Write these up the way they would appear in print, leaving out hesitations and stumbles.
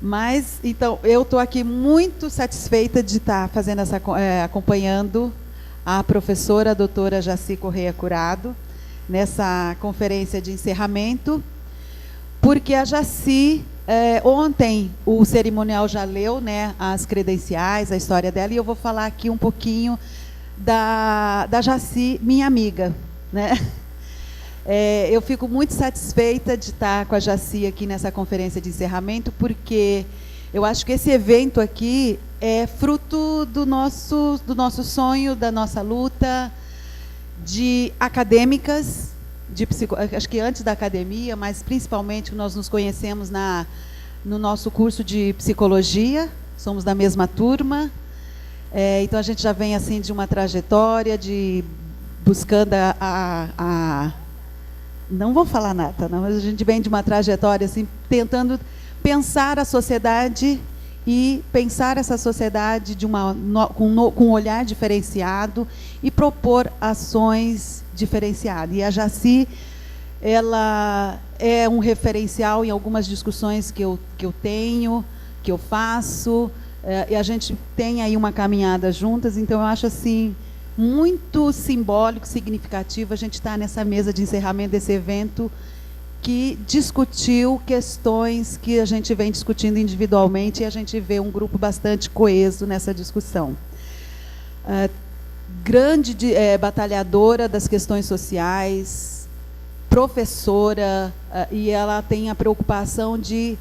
Mas, então, eu estou aqui muito satisfeita de estar fazendo acompanhando a professora, a doutora Jaci Correia Curado, nessa conferência de encerramento, porque a Jaci, ontem o cerimonial já leu, né, as credenciais, a história dela, e eu vou falar aqui um pouquinho da Jaci, minha amiga, né? Eu fico muito satisfeita de estar com a Jaci aqui nessa conferência de encerramento, porque eu acho que esse evento aqui é fruto do nosso sonho, da nossa luta de acadêmicas, acho que antes da academia, mas principalmente nós nos conhecemos no nosso curso de psicologia, somos da mesma turma, então a gente já vem assim de uma trajetória de buscando não vou falar nada, não, mas a gente vem de uma trajetória assim, tentando pensar a sociedade e pensar essa sociedade com um olhar diferenciado e propor ações diferenciadas. E a Jaci, ela é um referencial em algumas discussões que eu tenho, que eu faço, e a gente tem aí uma caminhada juntas, então eu acho assim muito simbólico, significativo a gente estar nessa mesa de encerramento desse evento que discutiu questões que a gente vem discutindo individualmente e a gente vê um grupo bastante coeso nessa discussão. Grande batalhadora das questões sociais, professora, e ela tem a preocupação de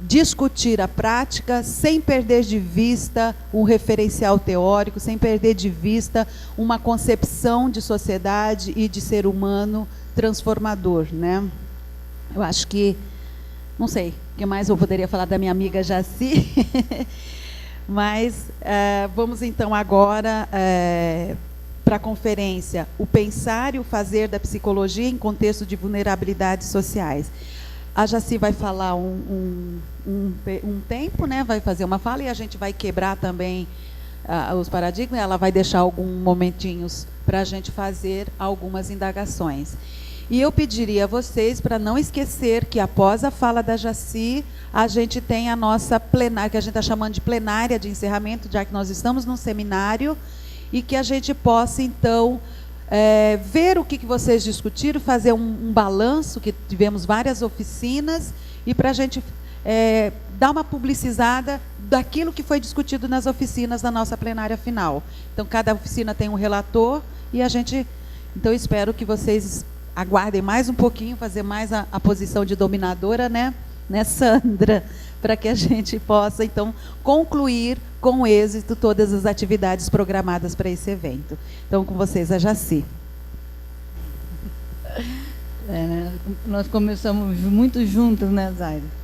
discutir a prática sem perder de vista um referencial teórico, sem perder de vista uma concepção de sociedade e de ser humano transformador, né? Eu acho que, não sei, o que mais eu poderia falar da minha amiga Jaci, mas vamos então agora para a conferência O Pensar e o Fazer da Psicologia em Contexto de Vulnerabilidades Sociais. A Jaci vai falar um tempo, né? Vai fazer uma fala e a gente vai quebrar também os paradigmas. Ela vai deixar alguns momentinhos para a gente fazer algumas indagações. E eu pediria a vocês para não esquecer que após a fala da Jaci, a gente tem a nossa plenária, que a gente está chamando de plenária de encerramento, já que nós estamos num seminário, e que a gente possa, então, ver o que vocês discutiram, fazer um balanço, que tivemos várias oficinas, e para a gente dar uma publicizada daquilo que foi discutido nas oficinas da nossa plenária final. Então, cada oficina tem um relator, e a gente... Então, espero que vocês aguardem mais um pouquinho, fazer mais a posição de dominadora, né, Sandra? Para que a gente possa, então, concluir com êxito todas as atividades programadas para esse evento. Então, com vocês, a Jaci. Nós começamos muito juntas, né, Zaira?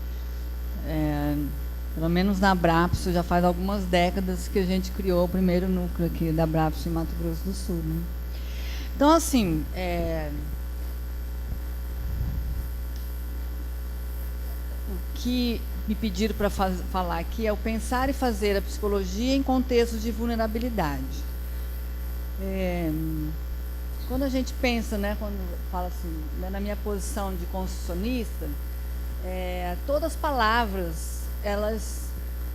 Pelo menos na Abrapso, já faz algumas décadas que a gente criou o primeiro núcleo aqui da Abrapso em Mato Grosso do Sul, né? Então, assim, o que me pediram para falar aqui é o pensar e fazer a psicologia em contextos de vulnerabilidade. Quando a gente pensa, né, quando fala assim, né, na minha posição de constitucionista, todas as palavras, elas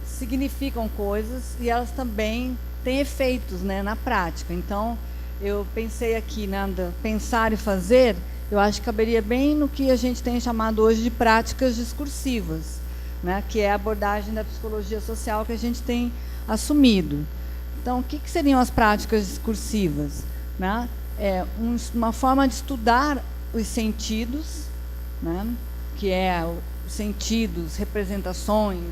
significam coisas e elas também têm efeitos, né, na prática. Então, eu pensei aqui, né, pensar e fazer, eu acho que caberia bem no que a gente tem chamado hoje de práticas discursivas, né, que é a abordagem da psicologia social que a gente tem assumido. Então, o que seriam as práticas discursivas? Né? Uma forma de estudar os sentidos, né, que é os sentidos, representações,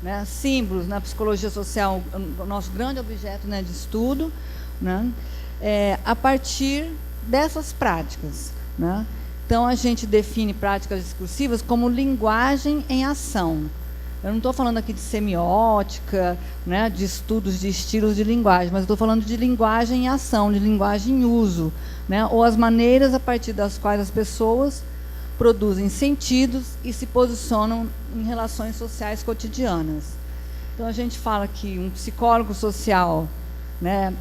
né, símbolos na psicologia social, o nosso grande objeto, né, de estudo, né, a partir dessas práticas, né? Então, a gente define práticas discursivas como linguagem em ação. Eu não estou falando aqui de semiótica, né, de estudos de estilos de linguagem, mas estou falando de linguagem em ação, de linguagem em uso, né, ou as maneiras a partir das quais as pessoas produzem sentidos e se posicionam em relações sociais cotidianas. Então, a gente fala que um psicólogo social, né,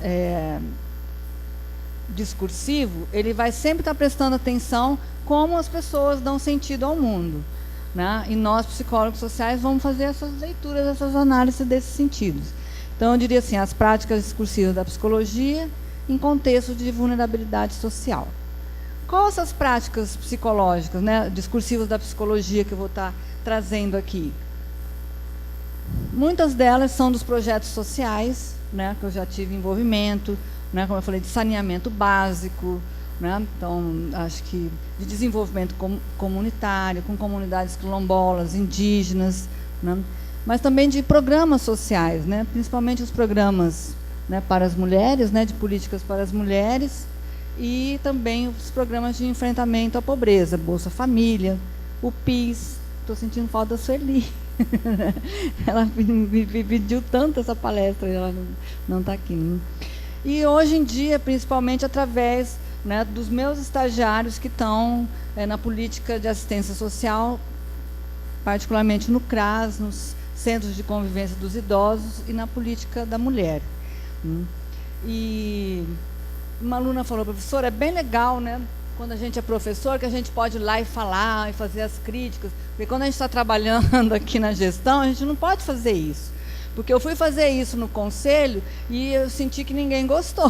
discursivo, ele vai sempre estar prestando atenção como as pessoas dão sentido ao mundo. né? E nós, psicólogos sociais, vamos fazer essas leituras, essas análises desses sentidos. Então, eu diria assim, as práticas discursivas da psicologia em contexto de vulnerabilidade social. Quais essas práticas psicológicas, né, discursivas da psicologia que eu vou estar trazendo aqui? Muitas delas são dos projetos sociais, né, que eu já tive envolvimento, né, como eu falei, de saneamento básico, né, então, acho que de desenvolvimento comunitário, com comunidades quilombolas, indígenas, né, mas também de programas sociais, né, principalmente os programas, né, para as mulheres, né, de políticas para as mulheres, e também os programas de enfrentamento à pobreza, Bolsa Família, o PIS. Estou sentindo falta da Sueli. Ela me pediu tanto essa palestra, ela não está aqui. Né? E hoje em dia, principalmente através, né, dos meus estagiários que estão na política de assistência social, particularmente no CRAS, nos Centros de Convivência dos Idosos e na política da mulher. E uma aluna falou, professora, é bem legal, né, quando a gente é professor, que a gente pode ir lá e falar e fazer as críticas, porque quando a gente está trabalhando aqui na gestão, a gente não pode fazer isso. Porque eu fui fazer isso no conselho e eu senti que ninguém gostou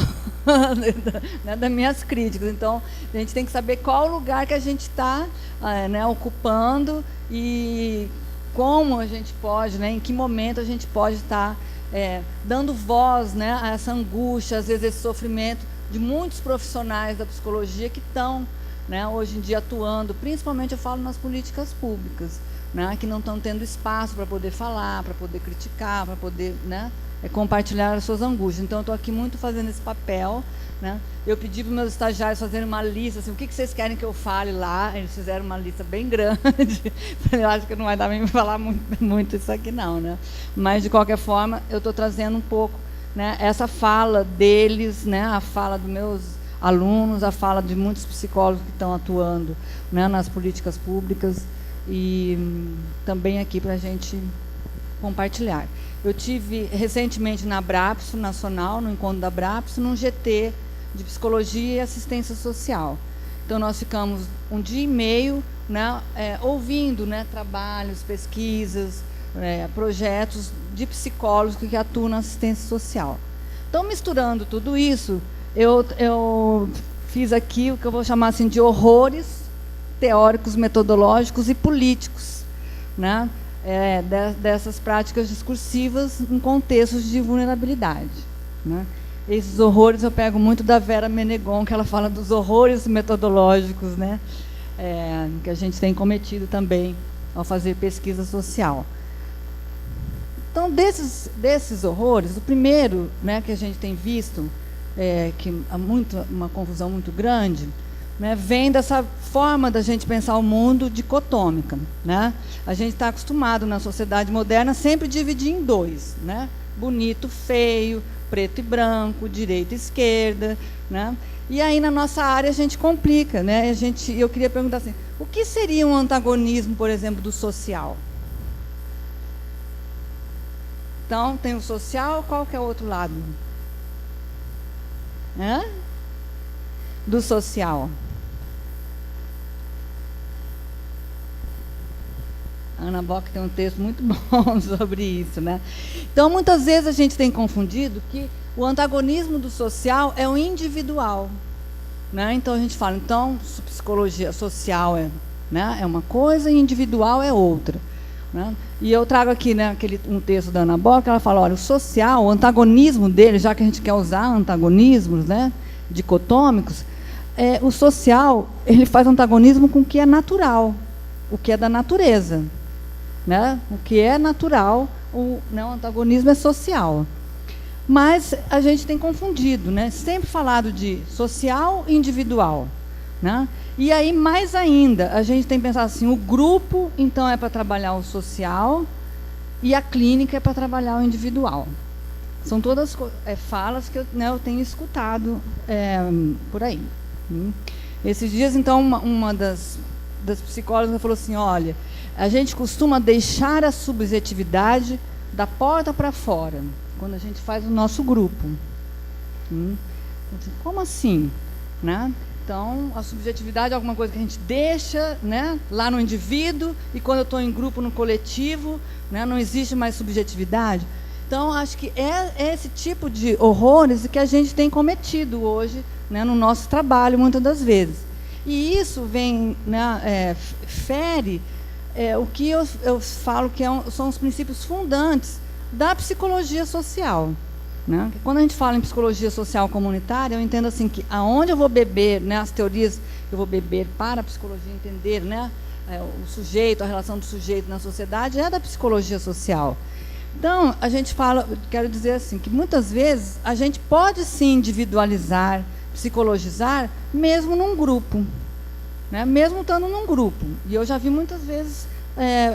né, das minhas críticas. Então, a gente tem que saber qual lugar que a gente está né, ocupando e como a gente pode, né, em que momento a gente pode estar dando voz, né, a essa angústia, às vezes esse sofrimento de muitos profissionais da psicologia que estão, né, hoje em dia atuando, principalmente eu falo nas políticas públicas, né, que não estão tendo espaço para poder falar, para poder criticar, para poder, né, compartilhar as suas angústias. Então, eu estou aqui muito fazendo esse papel. Né? Eu pedi para os meus estagiários fazerem uma lista, assim, o que vocês querem que eu fale lá. Eles fizeram uma lista bem grande. Eu acho que não vai dar para me falar muito isso aqui, não. Né? Mas, de qualquer forma, eu estou trazendo um pouco, né, essa fala deles, né, a fala dos meus alunos, a fala de muitos psicólogos que estão atuando, né, nas políticas públicas e também aqui para a gente compartilhar. Eu tive recentemente na Abrapso Nacional, no encontro da Abrapso, num GT de Psicologia e Assistência Social. Então, nós ficamos um dia e meio, né, ouvindo, né, trabalhos, pesquisas, projetos de psicólogos que atuam na assistência social. Então, misturando tudo isso, eu fiz aqui o que eu vou chamar assim, de horrores teóricos, metodológicos e políticos, né, dessas práticas discursivas em contextos de vulnerabilidade. Né. Esses horrores eu pego muito da Vera Menegon, que ela fala dos horrores metodológicos, né, que a gente tem cometido também ao fazer pesquisa social. Então, desses horrores, o primeiro, né, que a gente tem visto, que há uma confusão muito grande, né, vem dessa forma da gente pensar o mundo dicotômica. Né? A gente está acostumado na sociedade moderna sempre dividir em dois, né? Bonito, feio, preto e branco, direita e esquerda. Né? E aí, na nossa área, a gente complica. Né? Eu queria perguntar assim, o que seria um antagonismo, por exemplo, do social? Então, tem o social, qual que é o outro lado? Do social. A Ana Bock tem um texto muito bom sobre isso. Né? Então, muitas vezes a gente tem confundido que o antagonismo do social é o individual. Né? Então, a gente fala, então, psicologia social né, é uma coisa e individual é outra. Né? E eu trago aqui, né, um texto da Ana Bock, ela fala, olha, o social, o antagonismo dele, já que a gente quer usar antagonismos, né, dicotômicos, o social, ele faz antagonismo com o que é natural, o que é da natureza. Né? O que é natural, o antagonismo é social. Mas a gente tem confundido, né? Sempre falado de social e individual. Né? E aí, mais ainda, a gente tem pensado assim, o grupo, então, é para trabalhar o social e a clínica é para trabalhar o individual. São todas falas que eu tenho escutado por aí. Esses dias, então, uma das psicólogas falou assim, olha, a gente costuma deixar a subjetividade da porta para fora, quando a gente faz o nosso grupo. Como assim? Né? Então, a subjetividade é alguma coisa que a gente deixa, né, lá no indivíduo, e quando eu estou em grupo, no coletivo, né, não existe mais subjetividade. Então, acho que é esse tipo de horrores que a gente tem cometido hoje, né, no nosso trabalho, muitas das vezes. E isso vem, né, fere o que eu falo que são os princípios fundantes da psicologia social. Né? Quando a gente fala em psicologia social comunitária, eu entendo assim que aonde eu vou beber, né, as teorias que eu vou beber para a psicologia entender, né, o sujeito, a relação do sujeito na sociedade, é da psicologia social. Então, a gente fala, quero dizer assim, que muitas vezes a gente pode sim individualizar, psicologizar, mesmo num grupo, né, mesmo estando num grupo. E eu já vi muitas vezes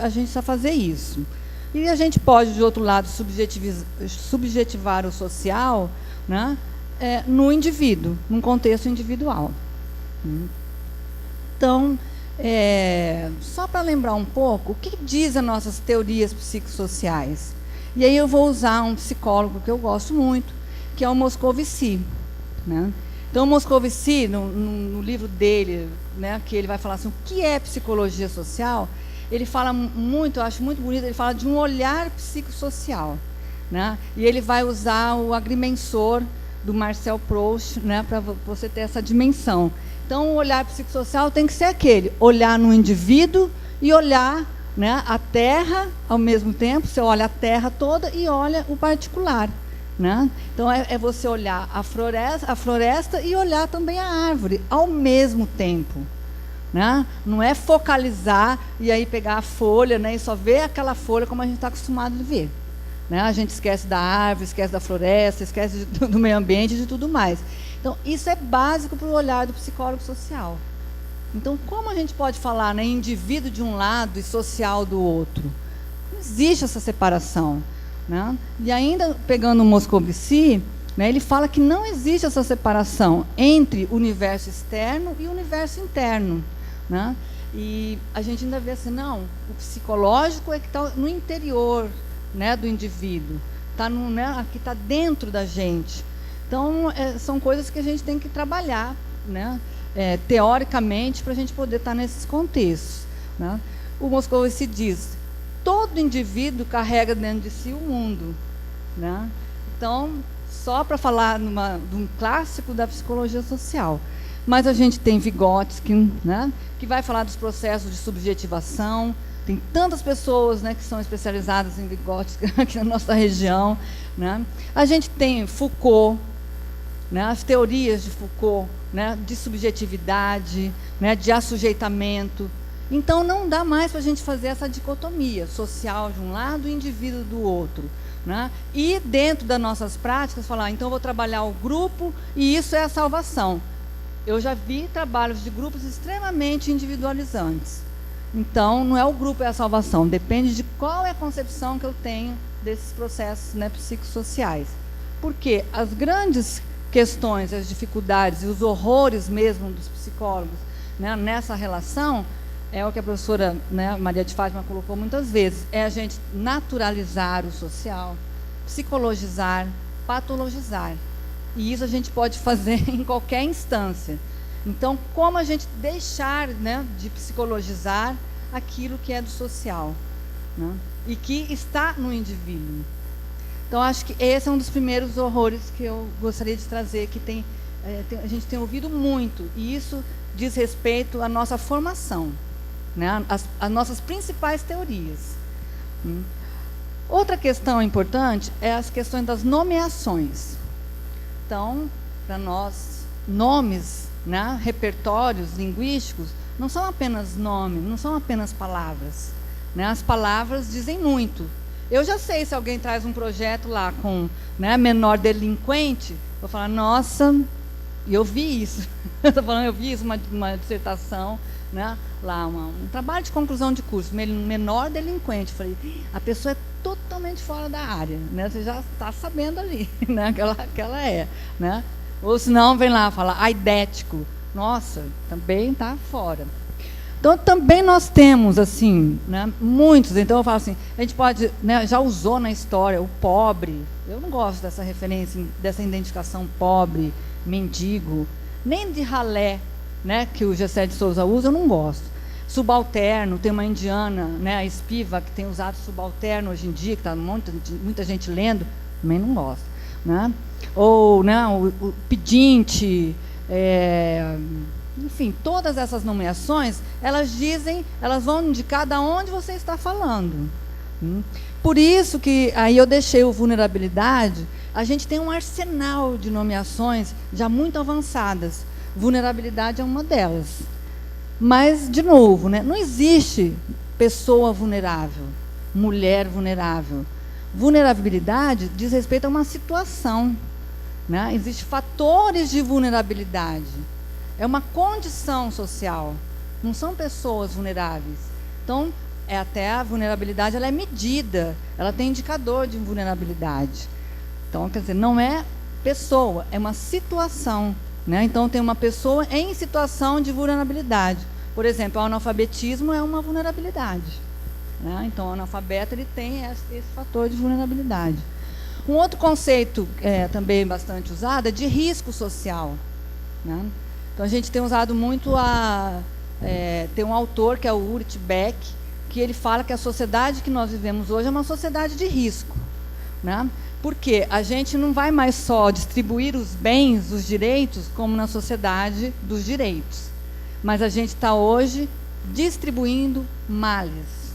a gente só fazer isso. E a gente pode, de outro lado, subjetivar o social, né, no indivíduo, num contexto individual. Então, só para lembrar um pouco, o que dizem as nossas teorias psicossociais? E aí eu vou usar um psicólogo que eu gosto muito, que é o Moscovici. Né? Então, o Moscovici, no livro dele, né, que ele vai falar assim, o que é psicologia social? Ele fala muito, eu acho muito bonito, ele fala de um olhar psicossocial. Né? E ele vai usar o agrimensor do Marcel Proust, né, para você ter essa dimensão. Então, o olhar psicossocial tem que ser aquele, olhar no indivíduo e olhar, né, a terra ao mesmo tempo, você olha a terra toda e olha o particular. Né? Então, é você olhar a floresta e olhar também a árvore ao mesmo tempo. Né? Não é focalizar e aí pegar a folha, né, e só ver aquela folha como a gente está acostumado a ver. Né? A gente esquece da árvore, esquece da floresta, esquece do meio ambiente e de tudo mais. Então, isso é básico para o olhar do psicólogo social. Então, como a gente pode falar, né, indivíduo de um lado e social do outro? Não existe essa separação. Né? E ainda, pegando o Moscovici, né, ele fala que não existe essa separação entre o universo externo e o universo interno. Né? E a gente ainda vê assim, não, o psicológico é que está no interior, né, do indivíduo, né, aqui está dentro da gente. Então, são coisas que a gente tem que trabalhar, né, teoricamente, para a gente poder estar nesses contextos. Né? O Moscovici diz, todo indivíduo carrega dentro de si o mundo. Né? Então, só para falar de um clássico da psicologia social. Mas a gente tem Vygotsky, né, que vai falar dos processos de subjetivação. Tem tantas pessoas, né, que são especializadas em Vygotsky aqui na nossa região. Né? A gente tem Foucault, né, as teorias de Foucault, né, de subjetividade, né, de assujeitamento. Então, não dá mais para a gente fazer essa dicotomia social de um lado e indivíduo do outro. Né? E, dentro das nossas práticas, falar, então, eu vou trabalhar o grupo e isso é a salvação. Eu já vi trabalhos de grupos extremamente individualizantes. Então, não é o grupo, é a salvação. Depende de qual é a concepção que eu tenho desses processos, né, psicossociais. Porque as grandes questões, as dificuldades e os horrores mesmo dos psicólogos, né, nessa relação, é o que a professora, né, Maria de Fátima colocou muitas vezes, é a gente naturalizar o social, psicologizar, patologizar. E isso a gente pode fazer em qualquer instância. Então, como a gente deixar, né, de psicologizar aquilo que é do social, né, e que está no indivíduo. Então, acho que esse é um dos primeiros horrores que eu gostaria de trazer, que a gente tem ouvido muito, e isso diz respeito à nossa formação, né, as nossas principais teorias. Outra questão importante é as questões das nomeações. Então, para nós, nomes, né, repertórios linguísticos, não são apenas nomes, não são apenas palavras. Né? As palavras dizem muito. Eu já sei, se alguém traz um projeto lá com, né, menor delinquente, vou falar, nossa, eu vi isso. Eu vi isso, uma dissertação, né, lá, um trabalho de conclusão de curso, menor delinquente. Falei, a pessoa é totalmente fora da área, né? Você já está sabendo ali, né, que ela é. Né? Ou se não, vem lá falar aidético. Nossa, também está fora. Então, também nós temos, assim, né, muitos. Então, eu falo assim, a gente pode, né, já usou na história o pobre. Eu não gosto dessa referência, dessa identificação pobre, mendigo, nem de ralé, né, que o Gessé de Souza usa, eu não gosto. Subalterno, tem uma indiana, né, a Espiva, que tem usado subalterno hoje em dia, que está muita gente lendo, também não gosto. Né? Ou, né, o pedinte, enfim, todas essas nomeações, elas vão indicar de onde você está falando. Por isso que aí eu deixei o vulnerabilidade. A gente tem um arsenal de nomeações já muito avançadas. Vulnerabilidade é uma delas. Mas, de novo, né, não existe pessoa vulnerável, mulher vulnerável. Vulnerabilidade diz respeito a uma situação. Né? Existem fatores de vulnerabilidade. É uma condição social. Não são pessoas vulneráveis. Então, até a vulnerabilidade ela é medida. Ela tem indicador de vulnerabilidade. Então, quer dizer, não é pessoa, é uma situação. Né? Então, tem uma pessoa em situação de vulnerabilidade. Por exemplo, o analfabetismo é uma vulnerabilidade. Né? Então, o analfabeto ele tem esse fator de vulnerabilidade. Um outro conceito também bastante usado é de risco social. Né? Então, a gente tem usado muito tem um autor, que é o Ulrich Beck, que ele fala que a sociedade que nós vivemos hoje é uma sociedade de risco. Né? Porque a gente não vai mais só distribuir os bens, os direitos, como na sociedade dos direitos. Mas a gente está hoje distribuindo males.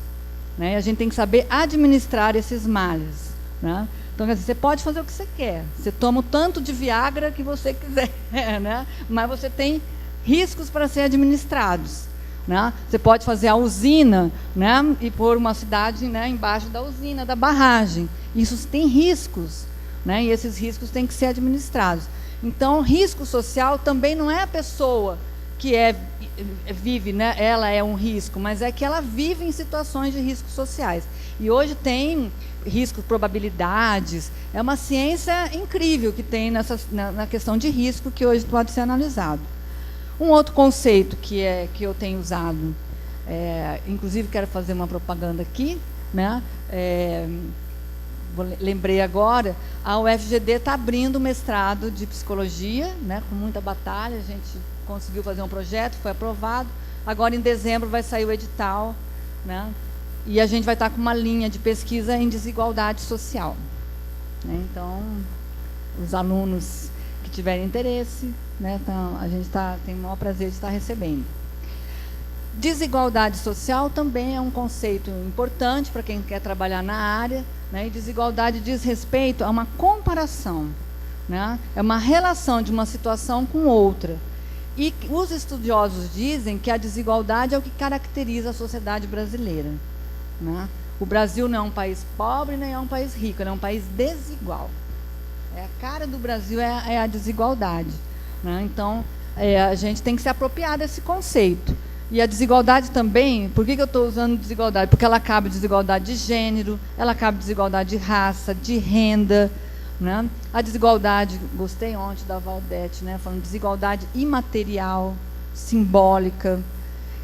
Né? E a gente tem que saber administrar esses males. Né? Então, quer dizer, você pode fazer o que você quer. Você toma o tanto de Viagra que você quiser. Né? Mas você tem riscos para ser administrados. Né? Você pode fazer a usina, né, e pôr uma cidade, né, embaixo da usina, da barragem. Isso tem riscos, né, e esses riscos têm que ser administrados. Então, risco social também não é a pessoa que vive, né, ela é um risco, mas é que ela vive em situações de riscos sociais. E hoje tem riscos, probabilidades, é uma ciência incrível que tem na questão de risco, que hoje pode ser analisado. Um outro conceito que eu tenho usado, inclusive quero fazer uma propaganda aqui, né? Lembrei agora, a UFGD está abrindo o mestrado de psicologia, né? Com muita batalha, a gente conseguiu fazer um projeto, foi aprovado. Agora, em dezembro, vai sair o edital, né? E a gente vai estar com uma linha de pesquisa em desigualdade social. Né? Então, os alunos que tiverem interesse, né, então, a gente tem o maior prazer de estar recebendo. Desigualdade social também é um conceito importante para quem quer trabalhar na área, né, e desigualdade diz respeito a uma comparação, né, é uma relação de uma situação com outra. E os estudiosos dizem que a desigualdade é o que caracteriza a sociedade brasileira. Né? O Brasil não é um país pobre, nem é um país rico, ele é um país desigual. A cara do Brasil é a desigualdade. Né? Então, a gente tem que se apropriar desse conceito. E a desigualdade também, por que eu estou usando desigualdade? Porque ela cabe desigualdade de gênero, ela cabe desigualdade de raça, de renda. Né? A desigualdade, gostei ontem da Valdete, né? Falando de desigualdade imaterial, simbólica.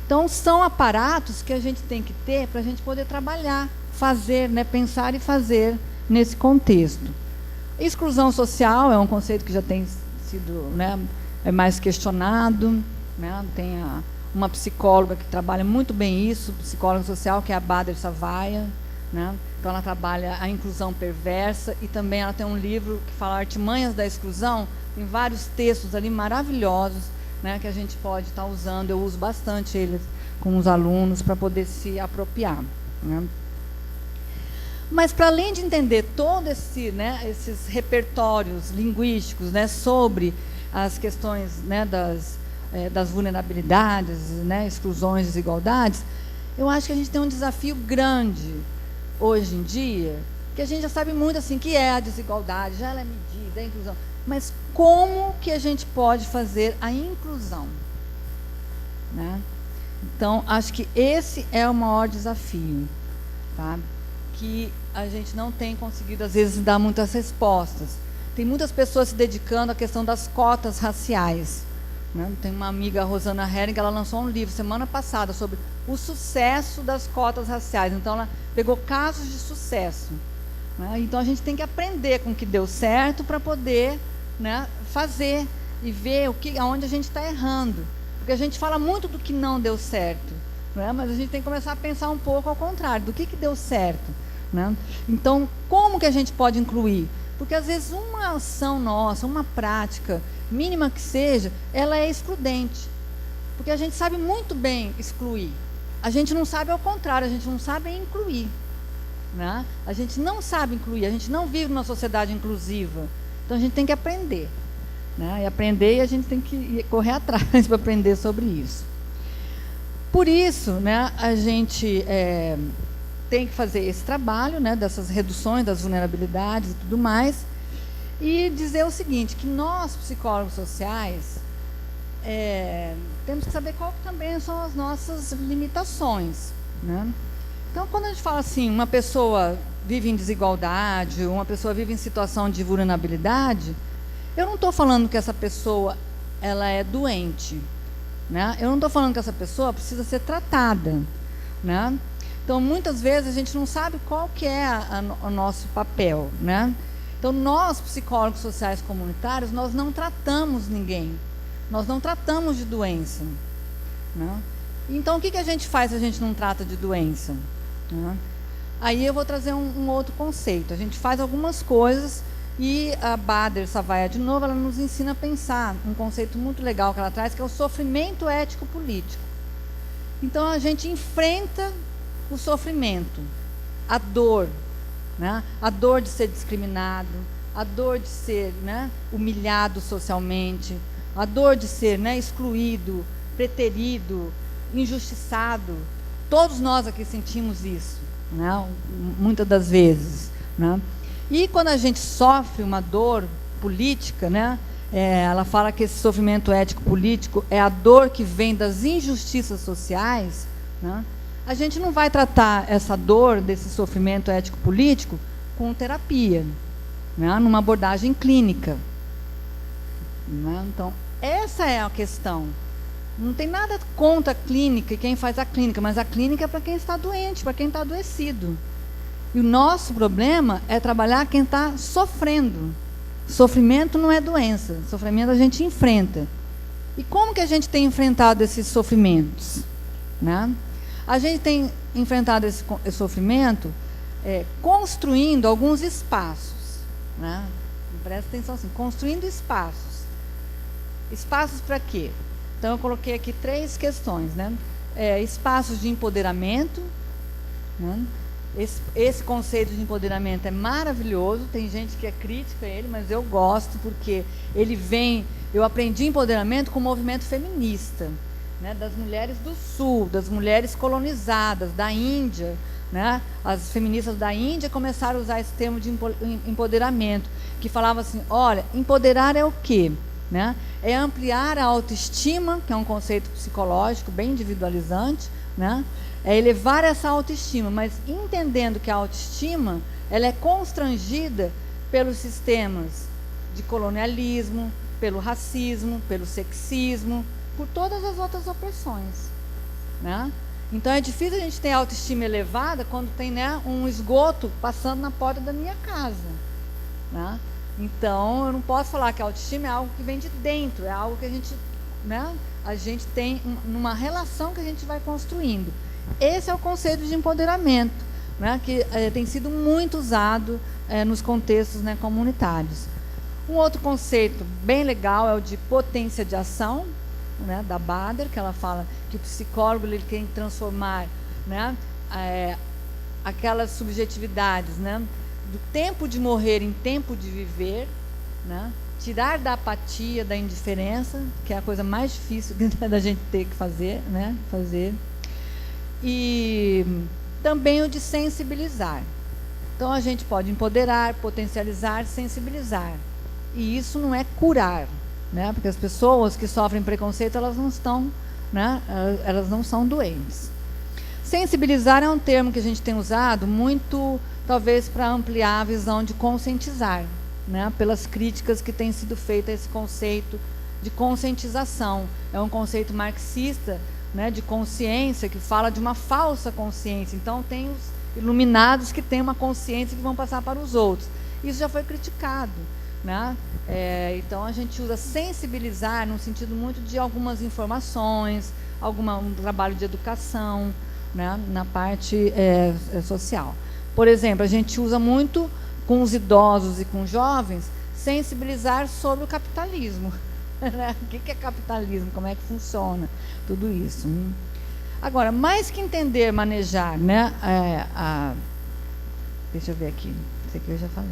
Então, são aparatos que a gente tem que ter para a gente poder trabalhar, fazer, né? Pensar e fazer nesse contexto. Exclusão social é um conceito que já tem sido, né, mais questionado. Né? Tem uma psicóloga que trabalha muito bem isso, psicóloga social, que é a Bader Savaia. Né? Então, ela trabalha a inclusão perversa e também ela tem um livro que fala Artimanhas da Exclusão. Tem vários textos ali maravilhosos, né, que a gente pode estar usando. Eu uso bastante eles com os alunos para poder se apropriar. Né? Mas, para além de entender todo esses repertórios linguísticos, né, sobre as questões, né, das vulnerabilidades, né, exclusões, desigualdades, eu acho que a gente tem um desafio grande hoje em dia, que a gente já sabe muito assim, que é a desigualdade, já ela é medida, a inclusão. Mas como que a gente pode fazer a inclusão? Né? Então, acho que esse é o maior desafio, tá? Que a gente não tem conseguido, às vezes, dar muitas respostas. Tem muitas pessoas se dedicando à questão das cotas raciais. Né? Tem uma amiga, a Rosana Hering, ela lançou um livro semana passada sobre o sucesso das cotas raciais. Então, ela pegou casos de sucesso. Né? Então, a gente tem que aprender com o que deu certo para poder, né, fazer e ver aonde a gente está errando. Porque a gente fala muito do que não deu certo, né? Mas a gente tem que começar a pensar um pouco ao contrário, do que deu certo, né? Então, como que a gente pode incluir? Porque às vezes uma ação nossa, uma prática, mínima que seja, ela é excludente. Porque a gente sabe muito bem excluir. A gente não sabe ao contrário, a gente não sabe incluir, né? A gente não sabe incluir, a gente não vive numa sociedade inclusiva. Então a gente tem que aprender, né? E aprender, e a gente tem que correr atrás para aprender sobre isso. Por isso, né, a gente tem que fazer esse trabalho, né, dessas reduções das vulnerabilidades e tudo mais, e dizer o seguinte, que nós, psicólogos sociais, temos que saber qual que também são as nossas limitações, né? Então, quando a gente fala assim, uma pessoa vive em desigualdade, uma pessoa vive em situação de vulnerabilidade, eu não estou falando que essa pessoa ela é doente, né? Eu não estou falando que essa pessoa precisa ser tratada, né? Então, muitas vezes, a gente não sabe qual que é o nosso papel, né? Então, nós, psicólogos sociais comunitários, nós não tratamos ninguém. Nós não tratamos de doença, né? Então, o que a gente faz se a gente não trata de doença, né? Aí eu vou trazer um outro conceito. A gente faz algumas coisas e a Bader Savaia, de novo, ela nos ensina a pensar um conceito muito legal que ela traz, que é o sofrimento ético-político. Então, a gente enfrenta o sofrimento, a dor, né? A dor de ser discriminado, a dor de ser, né, humilhado socialmente, a dor de ser, né, excluído, preterido, injustiçado. Todos nós aqui sentimos isso, né, muitas das vezes, né? E quando a gente sofre uma dor política, né, ela fala que esse sofrimento ético-político é a dor que vem das injustiças sociais, né? A gente não vai tratar essa dor desse sofrimento ético-político com terapia, né, numa abordagem clínica, né? Então, essa é a questão. Não tem nada contra a clínica e quem faz a clínica, mas a clínica é para quem está doente, para quem está adoecido. E o nosso problema é trabalhar quem está sofrendo. Sofrimento não é doença, sofrimento a gente enfrenta. E como que a gente tem enfrentado esses sofrimentos, né? A gente tem enfrentado esse sofrimento construindo alguns espaços, né? Presta atenção assim, construindo espaços. Espaços para quê? Então, eu coloquei aqui 3 questões, né? Espaços de empoderamento, né? Esse conceito de empoderamento é maravilhoso, tem gente que é crítica a ele, mas eu gosto porque ele vem... Eu aprendi empoderamento com o movimento feminista, né? Das mulheres do Sul, das mulheres colonizadas, da Índia, né? As feministas da Índia começaram a usar esse termo de empoderamento, que falava assim, olha, empoderar é o quê? Né? É ampliar a autoestima, que é um conceito psicológico bem individualizante, né? É elevar essa autoestima, mas entendendo que a autoestima ela é constrangida pelos sistemas de colonialismo, pelo racismo, pelo sexismo, por todas as outras opressões, né? Então é difícil a gente ter autoestima elevada quando tem, né, um esgoto passando na porta da minha casa, né? Então, eu não posso falar que a autoestima é algo que vem de dentro, é algo que a gente, né, a gente tem numa relação que a gente vai construindo. Esse é o conceito de empoderamento, né, que tem sido muito usado nos contextos, né, comunitários. Um outro conceito bem legal é o de potência de ação, né, da Bader, que ela fala que o psicólogo ele quer transformar, né, aquelas subjetividades, né, do tempo de morrer em tempo de viver, né? Tirar da apatia, da indiferença, que é a coisa mais difícil da gente ter que fazer, né? E também o de sensibilizar. Então, a gente pode empoderar, potencializar, sensibilizar. E isso não é curar, né? Porque as pessoas que sofrem preconceito, elas não estão, né? Elas não são doentes. Sensibilizar é um termo que a gente tem usado muito, talvez para ampliar a visão de conscientizar, né? Pelas críticas que têm sido feitas a esse conceito de conscientização. É um conceito marxista, né, de consciência, que fala de uma falsa consciência. Então, tem os iluminados que têm uma consciência que vão passar para os outros. Isso já foi criticado, né? Então a gente usa sensibilizar no sentido muito de algumas informações, um trabalho de educação, né? Na parte social. Por exemplo, a gente usa muito com os idosos e com os jovens sensibilizar sobre o capitalismo. Né? O que é capitalismo? Como é que funciona? Tudo isso. Agora, mais que entender, manejar, né? Deixa eu ver aqui. Isso aqui eu já falei.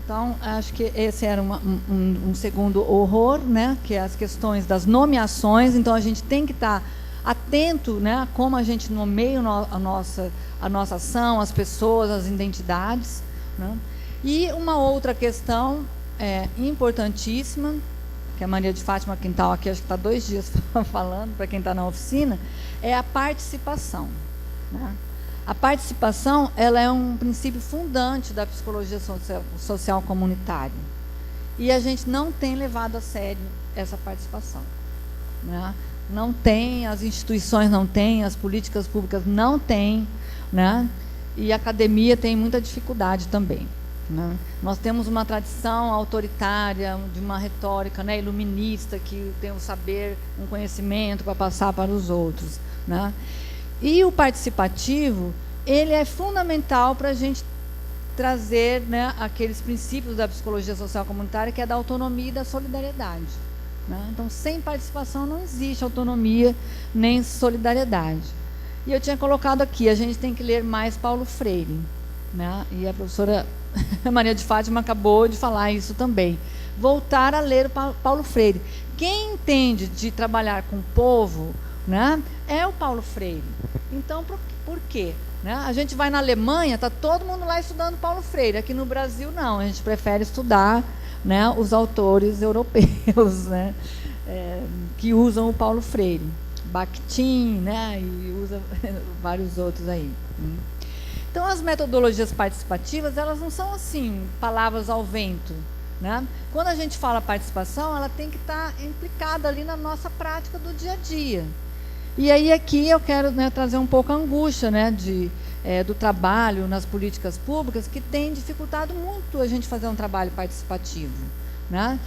Então, acho que esse era um segundo horror, né? Que é as questões das nomeações. Então, a gente tem que estar atento, né? A como a gente nomeia a nossa ação, as pessoas, as identidades, né? E uma outra questão importantíssima, que a Maria de Fátima Quintal aqui, acho que está 2 dias falando, para quem está na oficina, é a participação. Né? A participação, ela é um princípio fundante da psicologia social comunitária. E a gente não tem levado a sério essa participação. Né? Não tem, as instituições não têm, as políticas públicas não têm, né? E a academia tem muita dificuldade também. Né? Nós temos uma tradição autoritária, de uma retórica, né, iluminista, que tem um saber, um conhecimento para passar para os outros. Né? E o participativo, ele é fundamental para a gente trazer, né, aqueles princípios da psicologia social comunitária, que é da autonomia e da solidariedade. Né? Então, sem participação não existe autonomia nem solidariedade. E eu tinha colocado aqui, a gente tem que ler mais Paulo Freire. Né? E a professora Maria de Fátima acabou de falar isso também. Voltar a ler Paulo Freire. Quem entende de trabalhar com o povo, né, é o Paulo Freire. Então, por quê? Né? A gente vai na Alemanha, está todo mundo lá estudando Paulo Freire. Aqui no Brasil, não. A gente prefere estudar, né, os autores europeus, né, que usam o Paulo Freire. Bakhtin, né, e usa vários outros aí. Então, as metodologias participativas, elas não são assim, palavras ao vento. Né? Quando a gente fala participação, ela tem que estar implicada ali na nossa prática do dia a dia. E aí aqui eu quero, né, trazer um pouco a angústia, né, do trabalho nas políticas públicas, que tem dificultado muito a gente fazer um trabalho participativo. Né?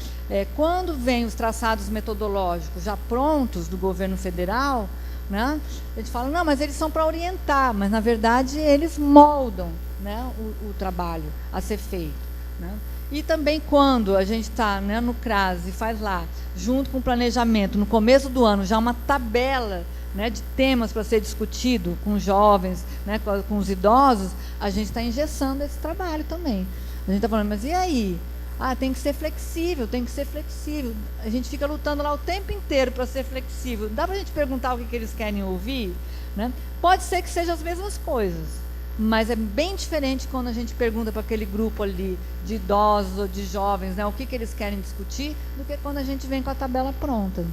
Quando vem os traçados metodológicos já prontos do governo federal, né, a gente fala, não, mas eles são para orientar, mas na verdade eles moldam, né, o trabalho a ser feito. Né? E também quando a gente está, né, no CRAS e faz lá, junto com o planejamento, no começo do ano, já uma tabela, né, de temas para ser discutido com os jovens, né, com os idosos, a gente está engessando esse trabalho também. A gente está falando, mas e aí? Tem que ser flexível, tem que ser flexível. A gente fica lutando lá o tempo inteiro para ser flexível. Dá para a gente perguntar o que eles querem ouvir? Né? Pode ser que sejam as mesmas coisas, mas é bem diferente quando a gente pergunta para aquele grupo ali de idosos ou de jovens, né, o que eles querem discutir, do que quando a gente vem com a tabela pronta.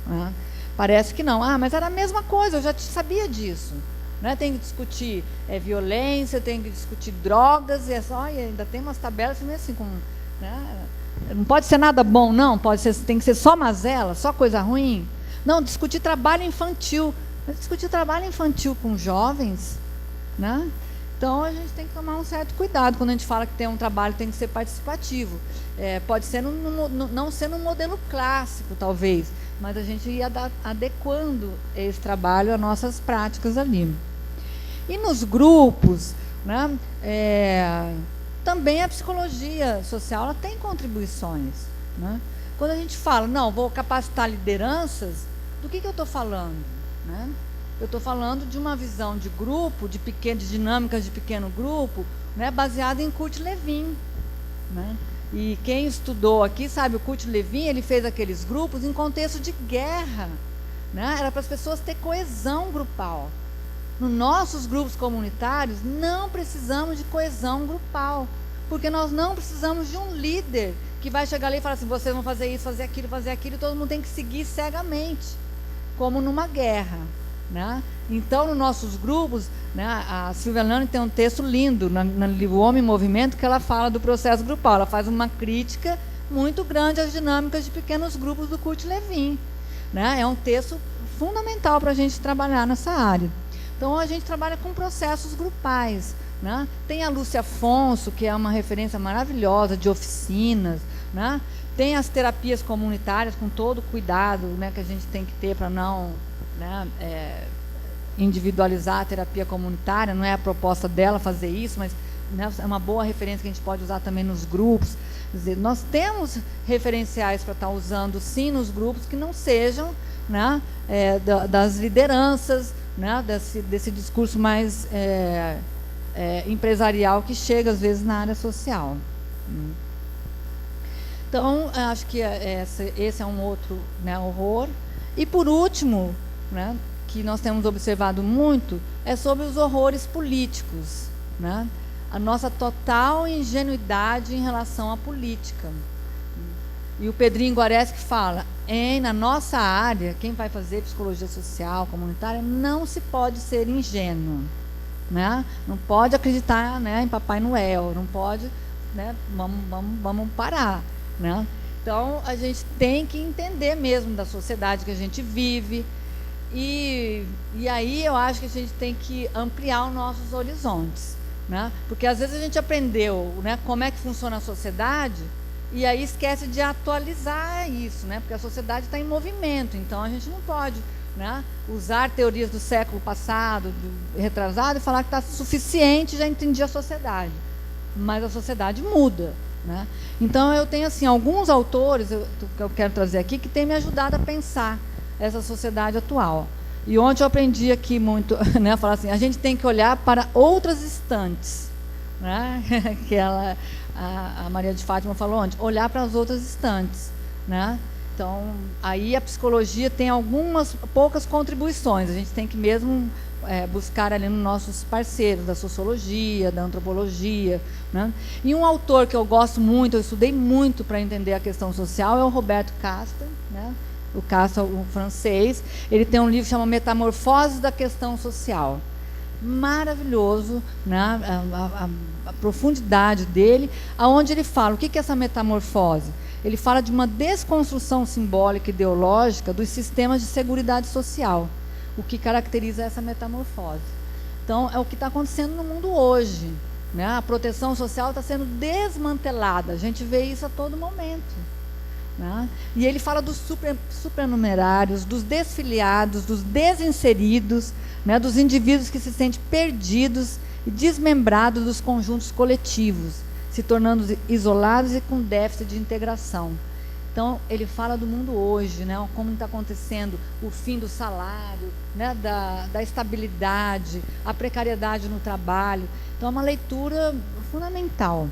Né? Parece que não. Mas era a mesma coisa, eu já sabia disso. Né? Tem que discutir violência, tem que discutir drogas, e ainda tem umas tabelas assim com... Né? Não pode ser nada bom, não, tem que ser só mazela, só coisa ruim. Não, discutir trabalho infantil. Mas discutir trabalho infantil com jovens, né? Então a gente tem que tomar um certo cuidado quando a gente fala que tem um trabalho tem que ser participativo. Pode ser não ser num modelo clássico, talvez, mas a gente ia adequando esse trabalho às nossas práticas ali. E nos grupos, né, também a psicologia social ela tem contribuições. Né? Quando a gente fala, não, vou capacitar lideranças, do que eu estou falando? Né? Eu estou falando de uma visão de grupo, de dinâmicas de pequeno grupo, né, baseada em Kurt Lewin. Né? E quem estudou aqui sabe, o Kurt Lewin ele fez aqueles grupos em contexto de guerra. Né? Era para as pessoas ter coesão grupal. Nos nossos grupos comunitários, não precisamos de coesão grupal, porque nós não precisamos de um líder que vai chegar ali e falar assim, vocês vão fazer isso, fazer aquilo, e todo mundo tem que seguir cegamente, como numa guerra. Né? Então, nos nossos grupos, né, a Silvia Lani tem um texto lindo no livro Homem em Movimento, que ela fala do processo grupal, ela faz uma crítica muito grande às dinâmicas de pequenos grupos do Kurt Lewin. Né? É um texto fundamental para a gente trabalhar nessa área. Então, a gente trabalha com processos grupais, né? Tem a Lúcia Afonso, que é uma referência maravilhosa de oficinas, né? Tem as terapias comunitárias, com todo o cuidado, né, que a gente tem que ter para não, né, individualizar a terapia comunitária. Não é a proposta dela fazer isso, mas, né, é uma boa referência que a gente pode usar também nos grupos. Quer dizer, nós temos referenciais para estar usando, sim, nos grupos, que não sejam, né, das lideranças, né, desse discurso mais empresarial que chega, às vezes, na área social. Então, acho que esse é um outro, né, horror. E, por último, né, que nós temos observado muito, é sobre os horrores políticos, né? A nossa total ingenuidade em relação à política. E o Pedrinho Guareschi fala, na nossa área, quem vai fazer psicologia social, comunitária, não se pode ser ingênuo, né? Não pode acreditar, né, em Papai Noel, não pode, né, vamos parar, né? Então, a gente tem que entender mesmo da sociedade que a gente vive, e aí eu acho que a gente tem que ampliar os nossos horizontes, né? Porque às vezes a gente aprendeu, né, como é que funciona a sociedade, e aí esquece de atualizar isso, né? Porque a sociedade está em movimento, então a gente não pode, né, usar teorias do século passado, do retrasado, e falar que está suficiente, já entendi a sociedade. Mas a sociedade muda, né? Então eu tenho assim alguns autores que eu quero trazer aqui que têm me ajudado a pensar essa sociedade atual. E ontem eu aprendi aqui muito, né, falar assim, a gente tem que olhar para outras estantes, né? Que a Maria de Fátima falou ontem, olhar para as outras estantes, né? Então, aí a psicologia tem poucas contribuições, a gente tem que mesmo buscar ali nos nossos parceiros da sociologia, da antropologia, né? E um autor que eu gosto muito, eu estudei muito para entender a questão social, é o Roberto Castor, né? O Castor, o francês, ele tem um livro que chama Metamorfose da Questão Social. Maravilhoso, né? A profundidade dele, aonde ele fala, o que é essa metamorfose? Ele fala de uma desconstrução simbólica e ideológica dos sistemas de seguridade social, o que caracteriza essa metamorfose. Então, é o que está acontecendo no mundo hoje, né? A proteção social está sendo desmantelada, a gente vê isso a todo momento, né? E ele fala dos supernumerários, dos desfiliados, dos desinseridos, né? Dos indivíduos que se sentem perdidos e desmembrados dos conjuntos coletivos, se tornando isolados e com déficit de integração. Então, ele fala do mundo hoje, né? Como está acontecendo o fim do salário, né? da estabilidade, a precariedade no trabalho. Então, é uma leitura fundamental.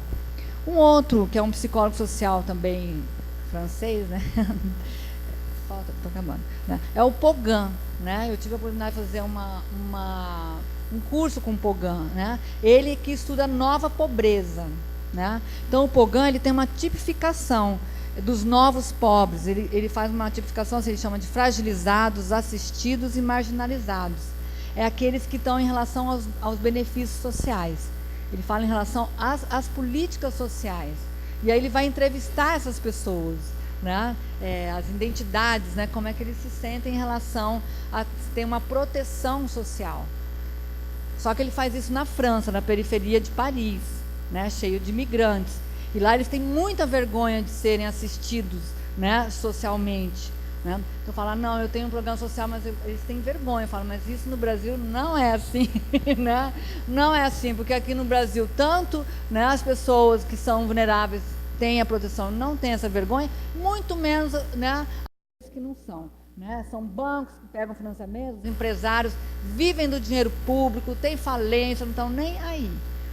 Um outro, que é um psicólogo social também francês, né? Estou acabando, né? É o Pogan, né? Eu tive a oportunidade de fazer um curso com o Pogan, né? Ele que estuda nova pobreza, né? Então, o Pogan, ele tem uma tipificação dos novos pobres. Ele faz uma tipificação, assim, ele chama de fragilizados, assistidos e marginalizados. É aqueles que estão em relação aos benefícios sociais. Ele fala em relação às políticas sociais. E aí ele vai entrevistar essas pessoas, né? As identidades, né? Como é que eles se sentem em relação a ter uma proteção social. Só que ele faz isso na França, na periferia de Paris, né? Cheio de imigrantes. E lá eles têm muita vergonha de serem assistidos, né, socialmente, né? Então falam, não, eu tenho um programa social, mas eles têm vergonha. Eu falo, mas isso no Brasil não é assim, né? Não é assim, porque aqui no Brasil, tanto, né, as pessoas que são vulneráveis têm a proteção, não têm essa vergonha, muito menos, né, as que não são, né? São bancos que pegam financiamento, os empresários vivem do dinheiro público, têm falência, não estão nem aí,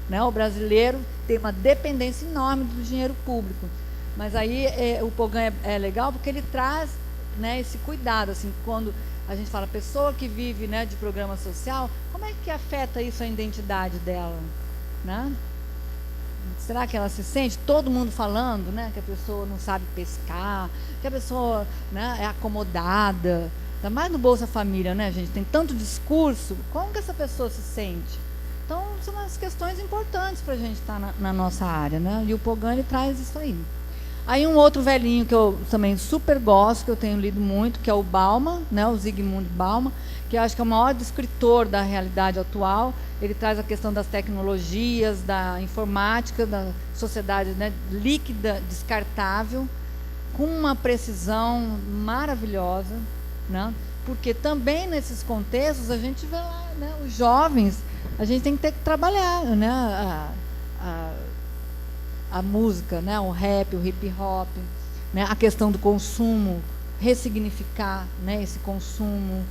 né? O brasileiro tem uma dependência enorme do dinheiro público. Mas aí o Pogan é legal porque ele traz, né, esse cuidado, assim, quando a gente fala pessoa que vive, né, de programa social, como é que afeta isso a identidade dela, né? Será que ela se sente, todo mundo falando, né, que a pessoa não sabe pescar, que a pessoa, né, é acomodada, ainda mais no Bolsa Família, né, gente, tem tanto discurso, como que essa pessoa se sente? Então, são umas questões importantes para a gente estar na nossa área, né? E o Pogan, ele traz isso aí. Aí um outro velhinho que eu também super gosto, que eu tenho lido muito, que é o Bauman, né, o Zygmunt Bauman, que eu acho que é o maior descritor da realidade atual. Ele traz a questão das tecnologias, da informática, da sociedade, né, líquida, descartável, com uma precisão maravilhosa, né? Porque também nesses contextos a gente vê lá, né, os jovens, a gente tem que ter que trabalhar, né, a música, né, o rap, o hip hop, né, a questão do consumo, ressignificar, né, esse consumo.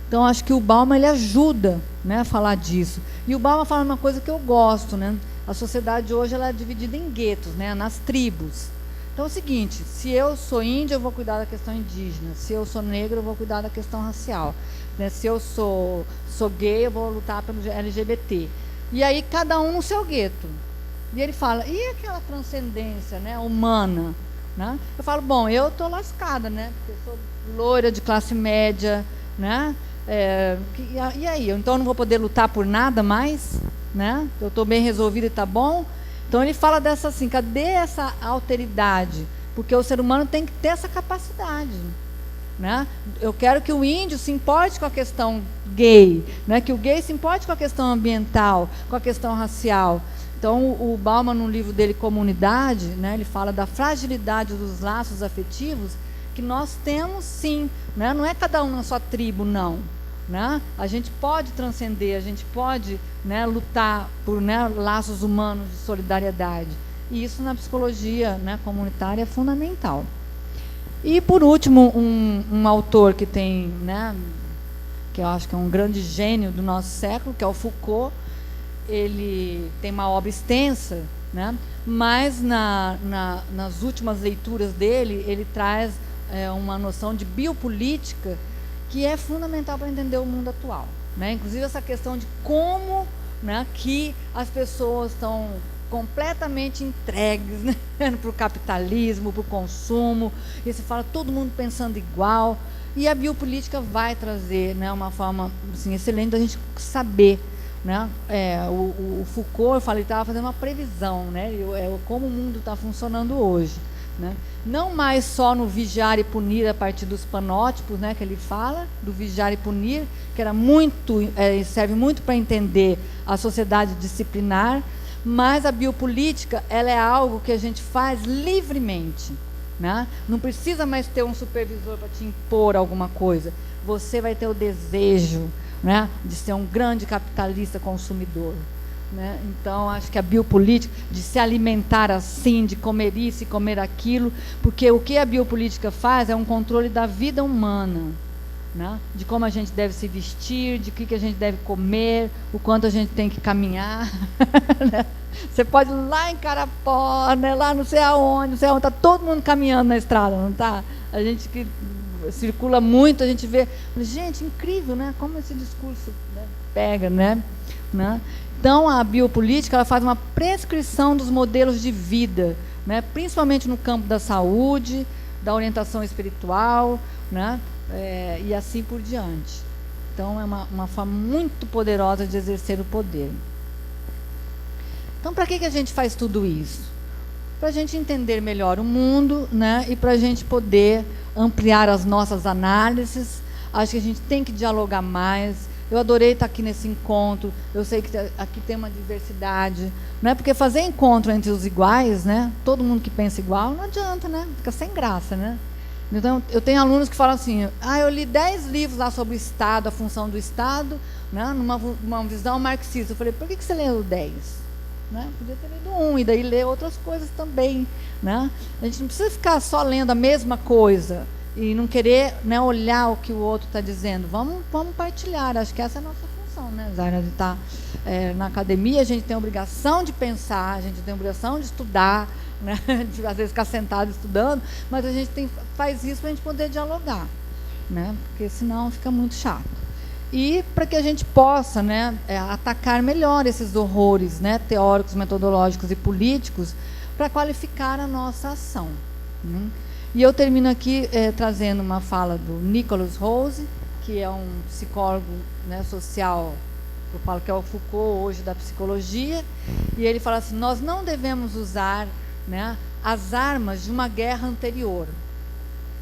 Então acho que o Bauman ele ajuda, né, a falar disso. E o Bauman fala uma coisa que eu gosto, né? A sociedade hoje ela é dividida em guetos, né, nas tribos. Então é o seguinte, se eu sou índia, eu vou cuidar da questão indígena. Se eu sou negro, eu vou cuidar da questão racial. Né? Se eu sou gay, eu vou lutar pelo LGBT. E aí cada um no seu gueto. E ele fala, e aquela transcendência, né, humana? Né? Eu falo, bom, eu estou lascada, né? Porque eu sou loira de classe média, né? E aí? Então eu não vou poder lutar por nada mais? Né? Eu estou bem resolvida e está bom? Então ele fala dessa assim, cadê essa alteridade? Porque o ser humano tem que ter essa capacidade. Né? Eu quero que o índio se importe com a questão gay, né? Que o gay se importe com a questão ambiental, com a questão racial. Então o Bauman, no livro dele Comunidade, né, ele fala da fragilidade dos laços afetivos que nós temos sim. Né? Não é cada um na sua tribo, não. Né? A gente pode transcender, a gente pode, né, lutar por, né, laços humanos de solidariedade. E isso na psicologia, né, comunitária é fundamental. E, por último, um autor que tem, né, que eu acho que é um grande gênio do nosso século, que é o Foucault. Ele tem uma obra extensa, né, mas nas últimas leituras dele, ele traz uma noção de biopolítica que é fundamental para entender o mundo atual. Né? Inclusive essa questão de como, né, que as pessoas estão completamente entregues, né, para o capitalismo, para o consumo, e se fala todo mundo pensando igual, e a biopolítica vai trazer, né, uma forma assim, excelente da gente saber. Né? O Foucault, eu falei, estava fazendo uma previsão, né, como o mundo está funcionando hoje. Né? Não mais só no vigiar e punir a partir dos panótipos, né, que ele fala, do vigiar e punir, que era serve muito para entender a sociedade disciplinar, mas a biopolítica ela é algo que a gente faz livremente. Né? Não precisa mais ter um supervisor para te impor alguma coisa. Você vai ter o desejo, né, de ser um grande capitalista consumidor. Né? Então, acho que a biopolítica, de se alimentar assim, de comer isso e comer aquilo, porque o que a biopolítica faz é um controle da vida humana, né? De como a gente deve se vestir, de o que a gente deve comer, o quanto a gente tem que caminhar. Né? Você pode ir lá em Carapó, né? Lá não sei aonde, está todo mundo caminhando na estrada, não está? A gente que circula muito, a gente vê, gente, incrível, né? Como esse discurso, né, pega, né? Então, a biopolítica ela faz uma prescrição dos modelos de vida, né, principalmente no campo da saúde, da orientação espiritual, né, e assim por diante. Então, é uma forma muito poderosa de exercer o poder. Então, para que a gente faz tudo isso? Para a gente entender melhor o mundo, né, e para a gente poder ampliar as nossas análises. Acho que a gente tem que dialogar mais. Eu adorei estar aqui nesse encontro. Eu sei que aqui tem uma diversidade, né? Porque fazer encontro entre os iguais, né? Todo mundo que pensa igual, não adianta, né? Fica sem graça, né? Então, eu tenho alunos que falam assim, eu li 10 livros lá sobre o Estado, a função do Estado, né? Numa visão marxista. Eu falei, por que você leu 10? Né? Podia ter lido 1 e daí ler outras coisas também. Né? A gente não precisa ficar só lendo a mesma coisa e não querer, né, olhar o que o outro está dizendo. Vamos partilhar. Acho que essa é a nossa função, né, Zaira? De estar na academia, a gente tem a obrigação de pensar, a gente tem a obrigação de estudar, né? De, às vezes ficar sentado estudando, mas a gente faz isso para a gente poder dialogar, né? Porque senão fica muito chato. E para que a gente possa, né, atacar melhor esses horrores, né, teóricos, metodológicos e políticos para qualificar a nossa ação. Né? E eu termino aqui trazendo uma fala do Nicholas Rose, que é um psicólogo, né, social, eu falo que é o Foucault hoje da psicologia, e ele fala assim, nós não devemos usar, né, as armas de uma guerra anterior,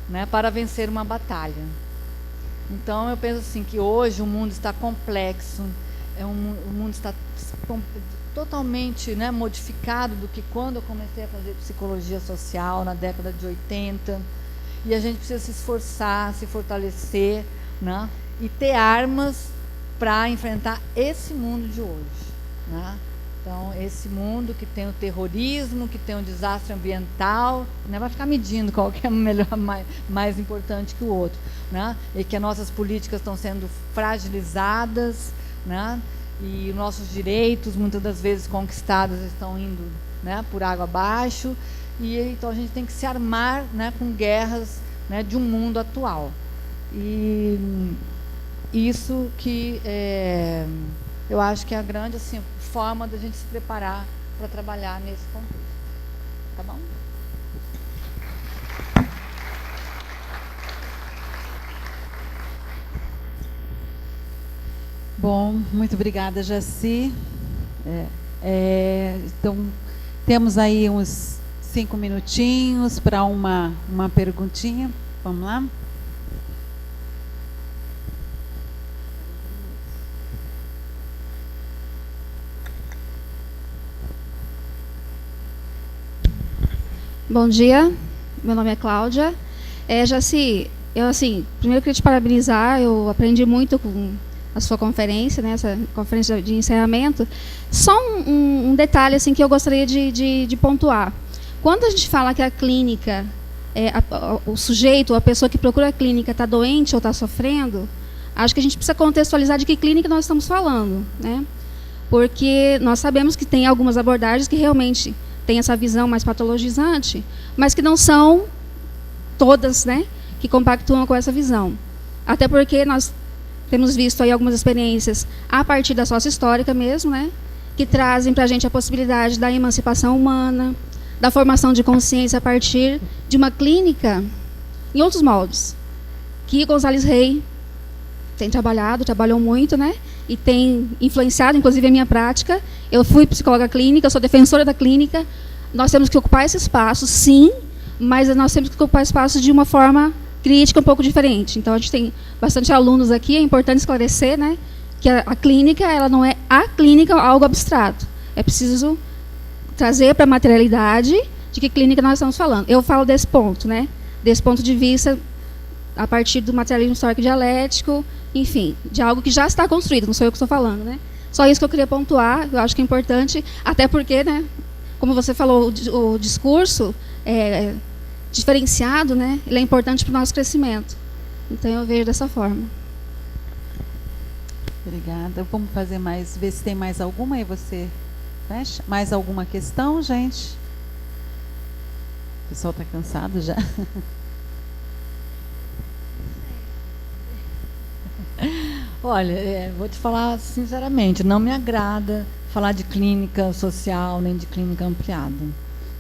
né, para vencer uma batalha. Então, eu penso assim, que hoje o mundo está complexo, o mundo está totalmente, né, modificado do que quando eu comecei a fazer psicologia social, na década de 80, e a gente precisa se esforçar, se fortalecer, né, e ter armas para enfrentar esse mundo de hoje, né? Então, esse mundo que tem o terrorismo, que tem o desastre ambiental, né, vai ficar medindo qual que é melhor, mais importante que o outro, né? E que as nossas políticas estão sendo fragilizadas, né? E nossos direitos, muitas das vezes conquistados, estão indo, né, por água abaixo. E então a gente tem que se armar, né, com guerras, né, de um mundo atual. E isso que eu acho que é a grande, assim, forma da gente se preparar para trabalhar nesse contexto. Tá bom? Bom, muito obrigada, Jaci. Então, temos aí uns 5 minutinhos para uma perguntinha. Vamos lá? Bom dia, meu nome é Cláudia. Jaci, eu primeiro queria te parabenizar, eu aprendi muito com a sua conferência, né, essa conferência de encerramento. Só um detalhe assim, que eu gostaria de pontuar. Quando a gente fala que a clínica, o sujeito, a pessoa que procura a clínica está doente ou está sofrendo, acho que a gente precisa contextualizar de que clínica nós estamos falando, né? Porque nós sabemos que tem algumas abordagens que realmente tem essa visão mais patologizante, mas que não são todas, né, que compactuam com essa visão. Até porque nós temos visto aí algumas experiências a partir da sócio-histórica mesmo, né, que trazem para a gente a possibilidade da emancipação humana, da formação de consciência a partir de uma clínica em outros moldes, que Gonzalez Rey tem trabalhou muito, né, e tem influenciado, inclusive, a minha prática. Eu fui psicóloga clínica, eu sou defensora da clínica. Nós temos que ocupar esse espaço, sim, mas nós temos que ocupar espaço de uma forma crítica um pouco diferente. Então, a gente tem bastante alunos aqui, é importante esclarecer, né, que a clínica, ela não é a clínica algo abstrato. É preciso trazer para a materialidade de que clínica nós estamos falando. Eu falo desse ponto, né, desse ponto de vista a partir do materialismo histórico dialético, enfim, de algo que já está construído, não sou eu que estou falando, né? Só isso que eu queria pontuar, eu acho que é importante, até porque, né, como você falou, o discurso diferenciado, né, ele é importante para o nosso crescimento. Então, eu vejo dessa forma. Obrigada. Vamos fazer mais, ver se tem mais alguma, aí você fecha. Mais alguma questão, gente? O pessoal está cansado já? Olha, vou te falar sinceramente, não me agrada falar de clínica social nem de clínica ampliada,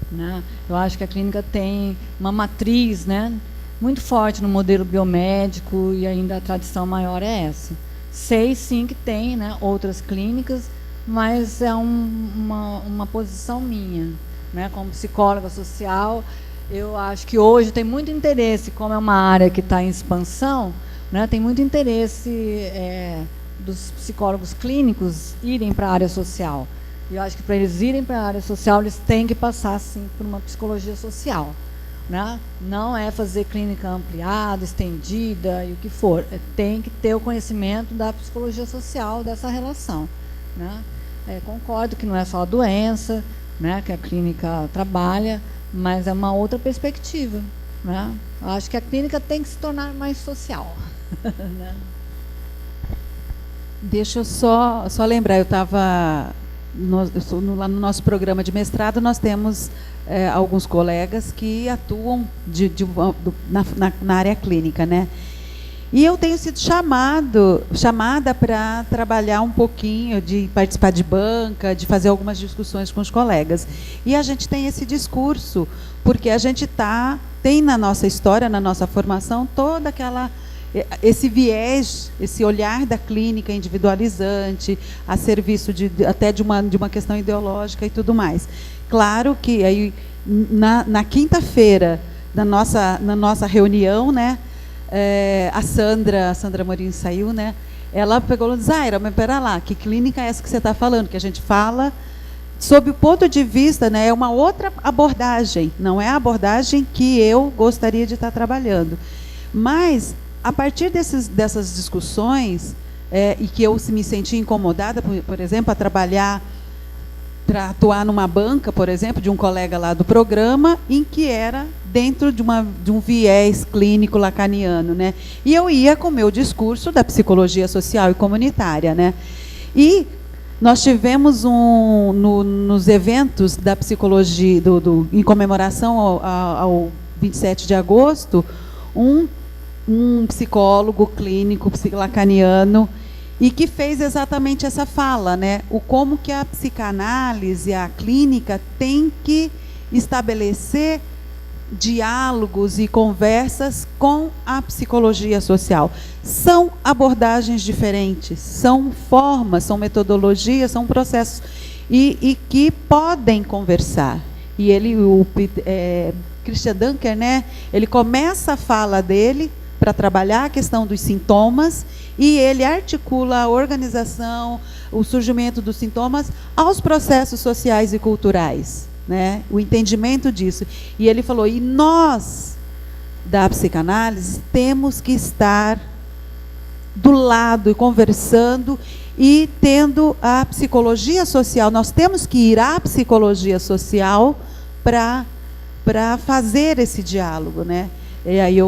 né? Eu acho que a clínica tem uma matriz, né, muito forte no modelo biomédico, e ainda a tradição maior é essa. Sei sim que tem, né, outras clínicas, mas é uma posição minha, né, como psicóloga social. Eu acho que hoje tem muito interesse, como é uma área que está em expansão, né, tem muito interesse dos psicólogos clínicos irem para a área social. E eu acho que para eles irem para a área social, eles têm que passar, sim, por uma psicologia social, né? Não é fazer clínica ampliada, estendida e o que for. Tem que ter o conhecimento da psicologia social, dessa relação, né? Concordo que não é só a doença, né, que a clínica trabalha, mas é uma outra perspectiva, né? Eu acho que a clínica tem que se tornar mais social. Né? Deixa eu só lembrar, eu estava lá no nosso programa de mestrado, nós temos alguns colegas que atuam na área clínica, né? E eu tenho sido chamada para trabalhar um pouquinho, de participar de banca, de fazer algumas discussões com os colegas. E a gente tem esse discurso, porque a gente tem na nossa história, na nossa formação, toda esse viés, esse olhar da clínica individualizante, a serviço até de uma questão ideológica e tudo mais. Claro que aí na quinta-feira, na nossa reunião, né, a Sandra Morim saiu, né, ela pegou e disse, Zaira, mas pera lá, que clínica é essa que você está falando? Que a gente fala sob o ponto de vista, né, é uma outra abordagem, não é a abordagem que eu gostaria de estar trabalhando. Mas, a partir dessas discussões, e que eu me senti incomodada, por exemplo, para atuar numa banca, por exemplo, de um colega lá do programa, em que era dentro de um viés clínico lacaniano, né? E eu ia com o meu discurso da psicologia social e comunitária, né? E nós tivemos nos eventos da psicologia, em comemoração ao 27 de agosto, um psicólogo clínico lacaniano, e que fez exatamente essa fala, né? Como que a psicanálise, a clínica, tem que estabelecer diálogos e conversas com a psicologia social. São abordagens diferentes, são formas, são metodologias, são processos, e que podem conversar. E o Christian Dunker, né, ele começa a fala dele para trabalhar a questão dos sintomas, e ele articula a organização, o surgimento dos sintomas aos processos sociais e culturais, né? O entendimento disso. E ele falou, e nós, da psicanálise, temos que estar do lado e conversando e tendo a psicologia social, nós temos que ir à psicologia social para fazer esse diálogo, né? E aí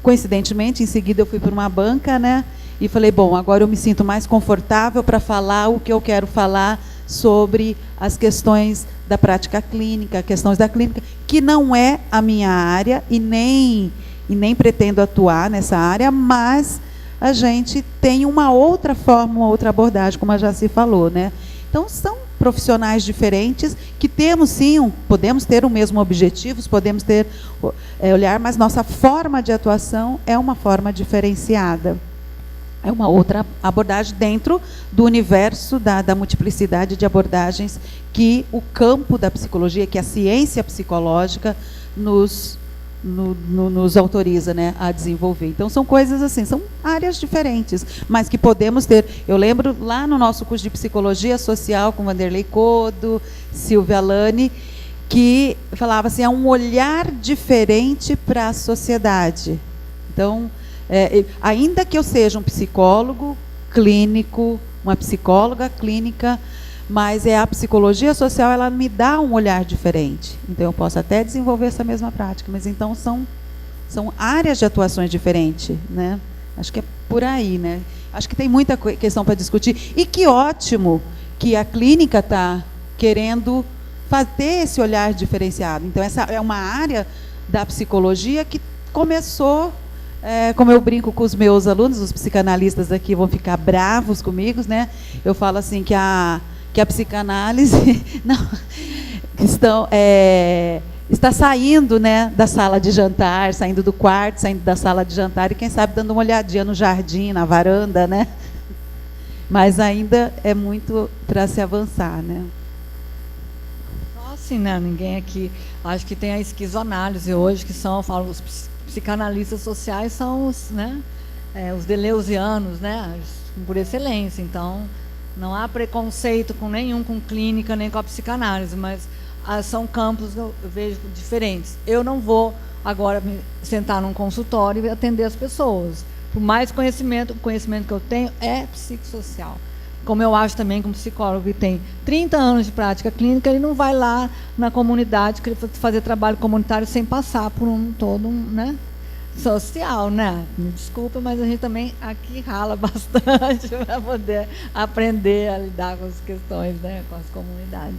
coincidentemente, em seguida eu fui para uma banca, né? E falei, bom, agora eu me sinto mais confortável para falar o que eu quero falar sobre as questões da prática clínica, questões da clínica, que não é a minha área e nem pretendo atuar nessa área, mas a gente tem uma outra forma, uma outra abordagem, como a Jaci falou, né? Então, são profissionais diferentes, que temos sim, podemos ter o mesmo objetivo, podemos ter olhar, mas nossa forma de atuação é uma forma diferenciada. É uma outra abordagem dentro do universo da multiplicidade de abordagens que o campo da psicologia, que a ciência psicológica nos autoriza, né, a desenvolver. Então, são coisas assim, são áreas diferentes, mas que podemos ter. Eu lembro lá no nosso curso de Psicologia Social, com Vanderlei Codo, Silvia Lani, que falava assim, é um olhar diferente para a sociedade. Então, ainda que eu seja um psicólogo clínico, uma psicóloga clínica, mas a psicologia social, ela me dá um olhar diferente. Então, eu posso até desenvolver essa mesma prática, mas então são áreas de atuações diferentes, né? Acho que é por aí, né? Acho que tem muita questão para discutir. E que ótimo que a clínica está querendo ter esse olhar diferenciado. Então, essa é uma área da psicologia que começou, como eu brinco com os meus alunos, os psicanalistas aqui vão ficar bravos comigo, né? Eu falo assim que a psicanálise está saindo, né, da sala de jantar, saindo do quarto, saindo da sala de jantar, e quem sabe dando uma olhadinha no jardim, na varanda, né? Mas ainda é muito para se avançar, né? Só assim, né? Ninguém aqui, acho que tem a esquizoanálise hoje, que são, eu falo, os psicanalistas sociais são os, né, os deleuzianos, né, por excelência. Então, não há preconceito com clínica, nem com a psicanálise, mas são campos que eu vejo diferentes. Eu não vou agora me sentar num consultório e atender as pessoas. Por mais conhecimento, o conhecimento que eu tenho é psicossocial. Como eu acho também que um psicólogo que tem 30 anos de prática clínica, ele não vai lá na comunidade fazer trabalho comunitário sem passar por todo né, social, né? Me desculpa, mas a gente também aqui rala bastante para poder aprender a lidar com as questões, né, com as comunidades.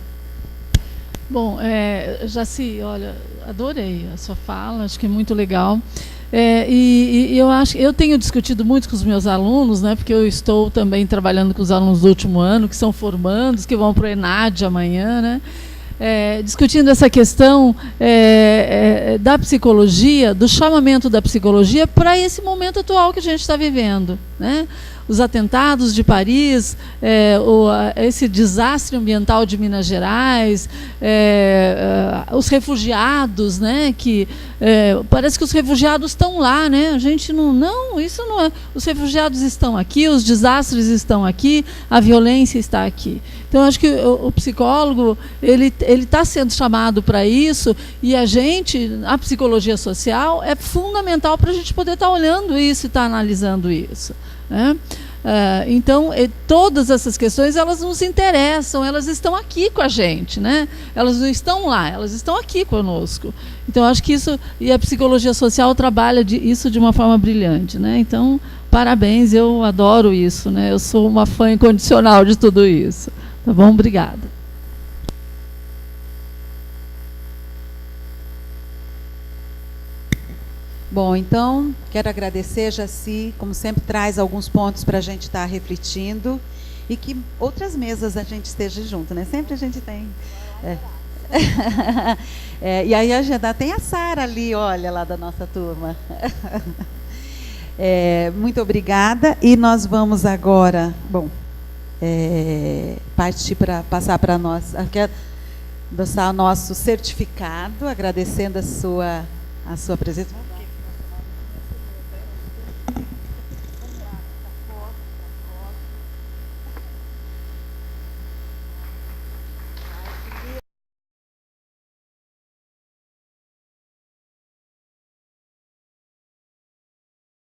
Bom, Jaci, olha, adorei a sua fala, acho que é muito legal. E eu tenho discutido muito com os meus alunos, né, porque eu estou também trabalhando com os alunos do último ano, que são formandos, que vão para o ENAD amanhã, né? Discutindo essa questão da psicologia, do chamamento da psicologia para esse momento atual que a gente está vivendo. né? Os atentados de Paris, esse desastre ambiental de Minas Gerais, os refugiados, né? Que parece que os refugiados estão lá, né? A gente não, isso não é. Os refugiados estão aqui, os desastres estão aqui, a violência está aqui. Então, acho que o psicólogo ele está sendo chamado para isso, e a psicologia social é fundamental para a gente poder estar olhando isso e estar analisando isso, né? Então, todas essas questões, elas nos interessam, elas estão aqui com a gente, né? Elas não estão lá, elas estão aqui conosco. Então, acho que isso, e a psicologia social trabalha isso de uma forma brilhante, né? Então, parabéns, eu adoro isso, né? Eu sou uma fã incondicional de tudo isso. Tá bom? Obrigada. Bom, então, quero agradecer, Jaci, como sempre traz alguns pontos para a gente estar refletindo, e que outras mesas a gente esteja junto, né? Sempre a gente tem. E aí já tem a Sara ali, olha, lá da nossa turma. Muito obrigada, e nós vamos agora, partir para passar para nós, adoçar o nosso certificado, agradecendo a sua presença.